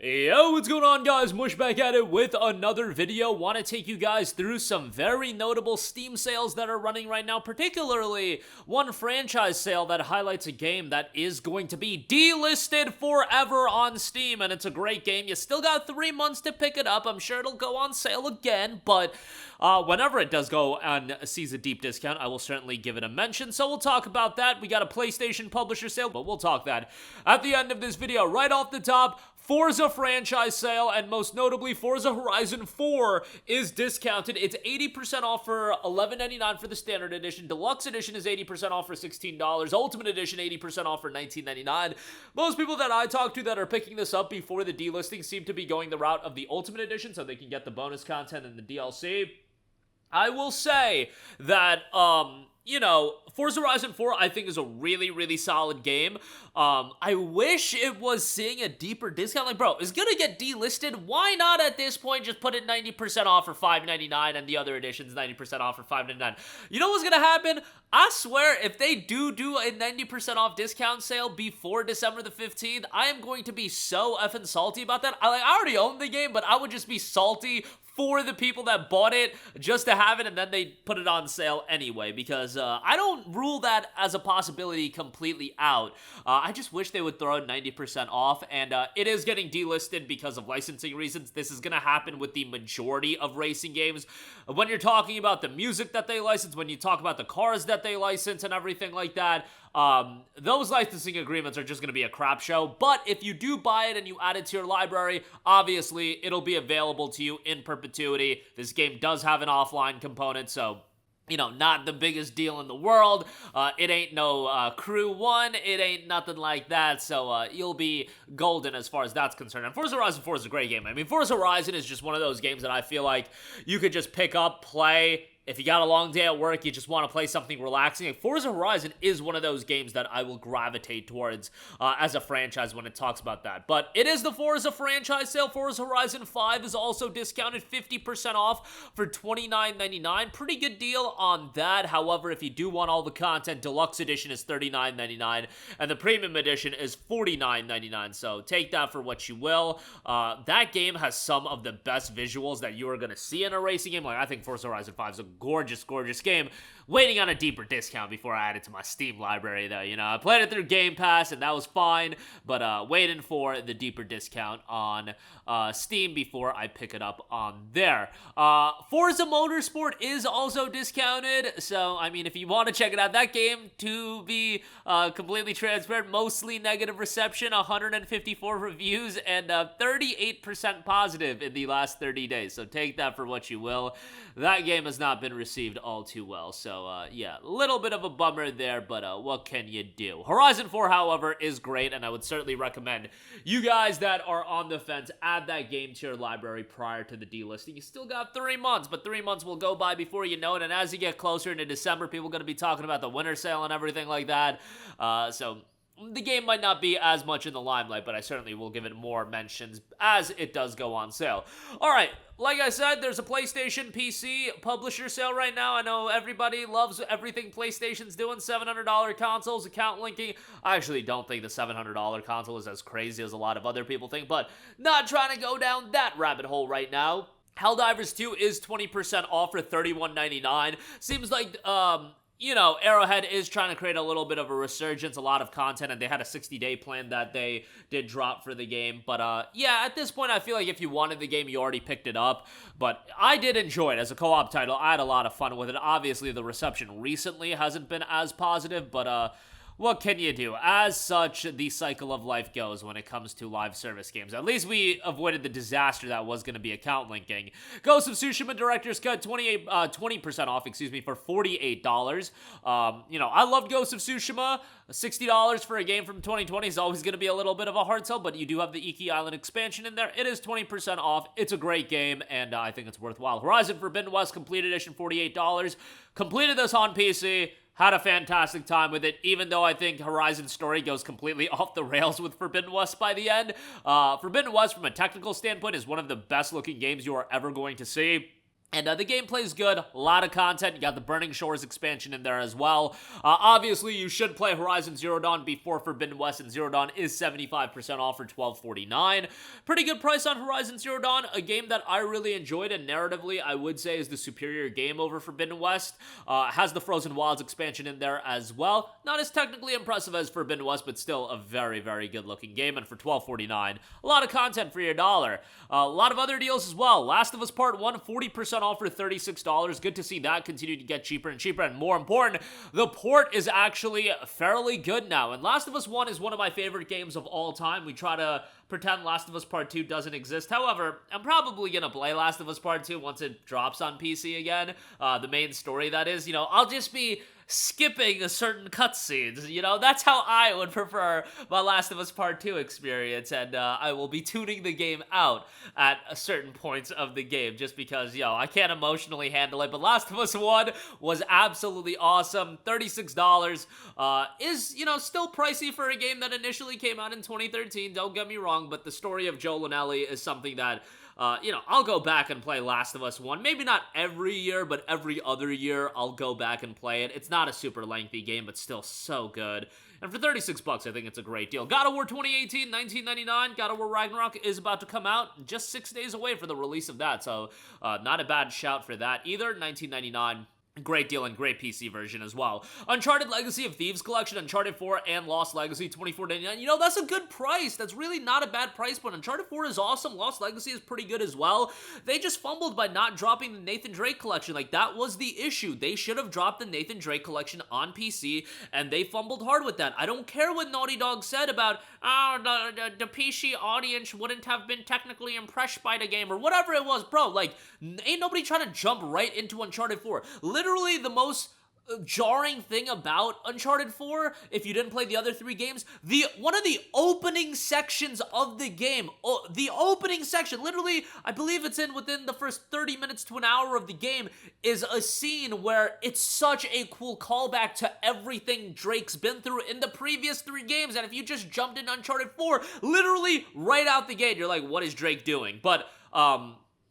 Yo, what's going on, guys? Mush back at it with another video. Want to take you guys through some very notable Steam sales that are running right now, particularly one franchise sale that highlights a game that is going to be delisted forever on Steam, and it's a great game. You still got 3 months to pick it up. I'm sure it'll go on sale again, but whenever it does go and sees a deep discount, I will certainly give it a mention, so we'll talk about that. We got a PlayStation publisher sale, but we'll talk that at the end of this video. Right off the top, Forza franchise sale, and most notably, Forza Horizon 4 is discounted. It's 80% off for $11.99 for the standard edition. Deluxe edition is 80% off for $16. Ultimate edition, 80% off for $19.99. Most people that I talk to that are picking this up before the delisting seem to be going the route of the Ultimate edition so they can get the bonus content and the DLC. I will say that, Forza Horizon 4, I think, is a really, really solid game. I wish it was seeing a deeper discount. Like, bro, it's gonna get delisted. Why not at this point just put it 90% off for $5.99 and the other editions 90% off for $5.99? You know what's gonna happen? I swear, if they do a 90% off discount sale before December the 15th, I am going to be so effing salty about that. I already own the game, but I would just be salty for the people that bought it just to have it, and then they put it on sale anyway, because I don't rule that as a possibility completely out. I just wish they would throw 90% off, and it is getting delisted because of licensing reasons. This is going to happen with the majority of racing games. When you're talking about the music that they license, when you talk about the cars that they license and everything like that, those licensing agreements are just going to be a crap show. But if you do buy it and you add it to your library, obviously it'll be available to you in perpetuity. This game does have an offline component, so not the biggest deal in the world. It ain't no Crew 1. It ain't nothing like that. So you'll be golden as far as that's concerned. And Forza Horizon 4 is a great game. I mean, Forza Horizon is just one of those games that I feel like you could just pick up, play. If you got a long day at work, you just want to play something relaxing. Like, Forza Horizon is one of those games that I will gravitate towards as a franchise when it talks about that. But it is the Forza franchise sale. Forza Horizon 5 is also discounted 50% off for $29.99. Pretty good deal on that. However, if you do want all the content, Deluxe Edition is $39.99, and the Premium Edition is $49.99. So take that for what you will. That game has some of the best visuals that you are going to see in a racing game. Like, I think Forza Horizon 5 is a gorgeous game. Waiting on a deeper discount before I add it to my Steam library, though. I played it through Game Pass, and that was fine, but waiting for the deeper discount on Steam before I pick it up on there. Forza Motorsport is also discounted, so, I mean, if you want to check it out, that game, to be completely transparent, mostly negative reception, 154 reviews, and 38% positive in the last 30 days, so take that for what you will. That game has not been received all too well, so yeah, a little bit of a bummer there, but what can you do? Horizon 4, however, is great, and I would certainly recommend you guys that are on the fence, add that game to your library prior to the delisting. You still got 3 months, but 3 months will go by before you know it, and as you get closer into December, people are going to be talking about the winter sale and everything like that, so the game might not be as much in the limelight, but I certainly will give it more mentions as it does go on sale. Alright, like I said, there's a PlayStation PC publisher sale right now. I know everybody loves everything PlayStation's doing. $700 consoles, account linking. I actually don't think the $700 console is as crazy as a lot of other people think, but not trying to go down that rabbit hole right now. Helldivers 2 is 20% off for $31.99. Seems like, Arrowhead is trying to create a little bit of a resurgence, a lot of content, and they had a 60-day plan that they did drop for the game. But, yeah, at this point, I feel like if you wanted the game, you already picked it up. But I did enjoy it as a co-op title. I had a lot of fun with it. Obviously, the reception recently hasn't been as positive, but, what can you do? As such, the cycle of life goes when it comes to live service games. At least we avoided the disaster that was going to be account linking. Ghost of Tsushima Director's Cut, 20% off, for $48. I loved Ghost of Tsushima. $60 for a game from 2020 is always going to be a little bit of a hard sell, but you do have the Iki Island expansion in there. It is 20% off. It's a great game, and I think it's worthwhile. Horizon Forbidden West Complete Edition, $48. Completed this on PC. Had a fantastic time with it, even though I think Horizon's story goes completely off the rails with Forbidden West by the end. Forbidden West, from a technical standpoint, is one of the best-looking games you are ever going to see. And the gameplay is good, a lot of content. You got the Burning Shores expansion in there as well. Obviously, you should play Horizon Zero Dawn before Forbidden West, and Zero Dawn is 75% off for $12.49. Pretty good price on Horizon Zero Dawn, a game that I really enjoyed, and narratively, I would say is the superior game over Forbidden West. Has the Frozen Wilds expansion in there as well. Not as technically impressive as Forbidden West, but still a very, very good-looking game, and for $12.49, a lot of content for your dollar. A lot of other deals as well. Last of Us Part 1, 40% off for $36. Good to see that continue to get cheaper and cheaper, and more important, the port is actually fairly good now, and Last of Us 1 is one of my favorite games of all time. We try to pretend Last of Us Part 2 doesn't exist. However, I'm probably gonna play Last of Us Part 2 once it drops on PC again. The main story, that is. I'll just be skipping a certain cutscenes. That's how I would prefer my Last of Us Part 2 experience, and I will be tuning the game out at a certain points of the game, just because, I can't emotionally handle it. But Last of Us 1 was absolutely awesome. $36 is, still pricey for a game that initially came out in 2013, don't get me wrong, but the story of Joel and Ellie is something that I'll go back and play Last of Us 1. Maybe not every year, but every other year I'll go back and play it. It's not a super lengthy game, but still so good. And for $36, I think it's a great deal. God of War 2018, $19.99. God of War Ragnarok is about to come out. Just 6 days away for the release of that, so not a bad shout for that either. $19.99. Great deal and great PC version as well. Uncharted Legacy of Thieves Collection, Uncharted 4 and Lost Legacy, $24.99. That's a good price. That's really not a bad price, but Uncharted 4 is awesome. Lost Legacy is pretty good as well. They just fumbled by not dropping the Nathan Drake Collection. That was the issue. They should have dropped the Nathan Drake Collection on PC, and they fumbled hard with that. I don't care what Naughty Dog said about, the PC audience wouldn't have been technically impressed by the game, or whatever it was, bro. Ain't nobody trying to jump right into Uncharted 4. Literally the most jarring thing about Uncharted 4, if you didn't play the other 3 games, one of the opening sections of the game, the opening section, literally, I believe it's within the first 30 minutes to an hour of the game, is a scene where it's such a cool callback to everything Drake's been through in the previous 3 games, and if you just jumped in Uncharted 4, literally right out the gate, you're like, what is Drake doing? But,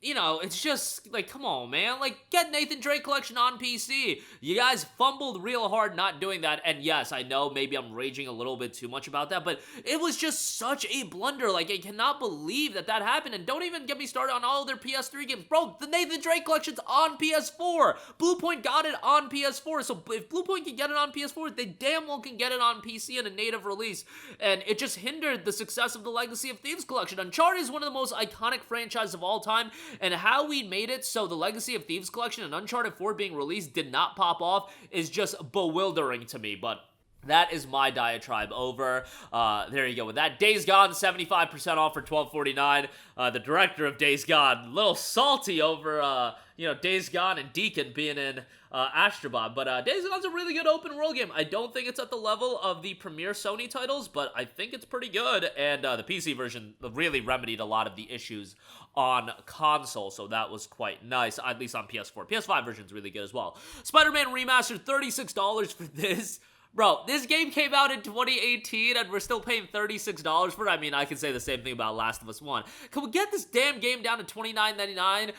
it's just, come on, man. Get Nathan Drake Collection on PC. You guys fumbled real hard not doing that, and yes, I know maybe I'm raging a little bit too much about that, but it was just such a blunder. I cannot believe that happened, and don't even get me started on all of their PS3 games. Bro, the Nathan Drake Collection's on PS4. Bluepoint got it on PS4, so if Bluepoint can get it on PS4, they damn well can get it on PC in a native release, and it just hindered the success of the Legacy of Thieves Collection. Uncharted is one of the most iconic franchises of all time, and how we made it so the Legacy of Thieves Collection and Uncharted 4 being released did not pop off is just bewildering to me, but that is my diatribe over. There you go with that. Days Gone, 75% off for $12.49. The director of Days Gone, a little salty over, Days Gone and Deacon being in Astrobot, but Days Gone's a really good open world game. I don't think it's at the level of the premier Sony titles, but I think it's pretty good, and the PC version really remedied a lot of the issues on console, so that was quite nice, at least on PS4. PS5 version's really good as well. Spider-Man Remastered, $36 for this. Bro, this game came out in 2018, and we're still paying $36 for it. I mean, I can say the same thing about Last of Us 1. Can we get this damn game down to $29.99?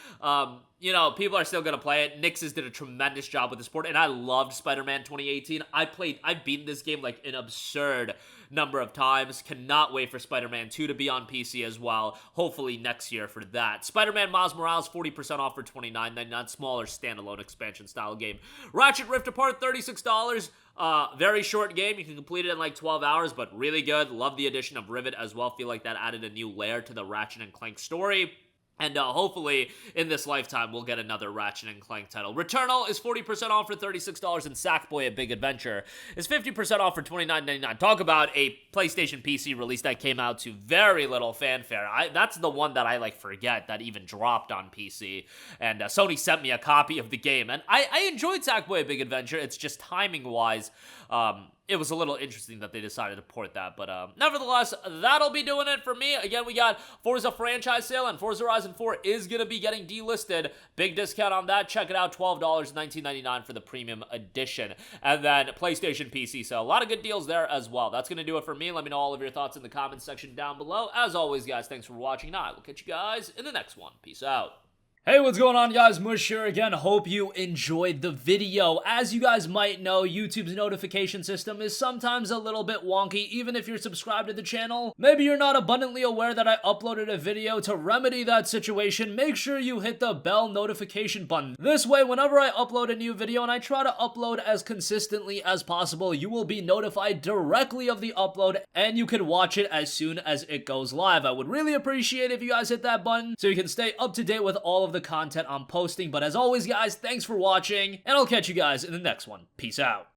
People are still gonna play it. Nixes did a tremendous job with the sport, and I loved Spider-Man 2018. I've beaten this game an absurd number of times. Cannot wait for Spider-Man 2 to be on PC as well. Hopefully next year for that. Spider-Man Miles Morales, 40% off for $29.99. Smaller standalone expansion style game. Ratchet Rift Apart, $36. Very short game. You can complete it in 12 hours, but really good. Love the addition of Rivet as well. Feel like that added a new layer to the Ratchet and Clank story. And hopefully, in this lifetime, we'll get another Ratchet and Clank title. Returnal is 40% off for $36, and Sackboy: A Big Adventure is 50% off for $29.99. Talk about a PlayStation PC release that came out to very little fanfare. That's the one that I forget that even dropped on PC. And Sony sent me a copy of the game, and I enjoyed Sackboy: A Big Adventure. It's just timing-wise, it was a little interesting that they decided to port that, but nevertheless, that'll be doing it for me. Again, we got Forza franchise sale, and Forza Horizon 4 is going to be getting delisted. Big discount on that. Check it out, $12, $19.99 for the premium edition. And then PlayStation PC sale. A lot of good deals there as well. That's going to do it for me. Let me know all of your thoughts in the comments section down below. As always, guys, thanks for watching. I will catch you guys in the next one. Peace out. Hey, what's going on, guys? Mush here again. Hope you enjoyed the video. As you guys might know, YouTube's notification system is sometimes a little bit wonky, even if you're subscribed to the channel. Maybe you're not abundantly aware that I uploaded a video. To remedy that situation, make sure you hit the bell notification button. This way, whenever I upload a new video, and I try to upload as consistently as possible, you will be notified directly of the upload, and you can watch it as soon as it goes live. I would really appreciate if you guys hit that button so you can stay up to date with all of the content I'm posting. But as always, guys, thanks for watching, and I'll catch you guys in the next one. Peace out.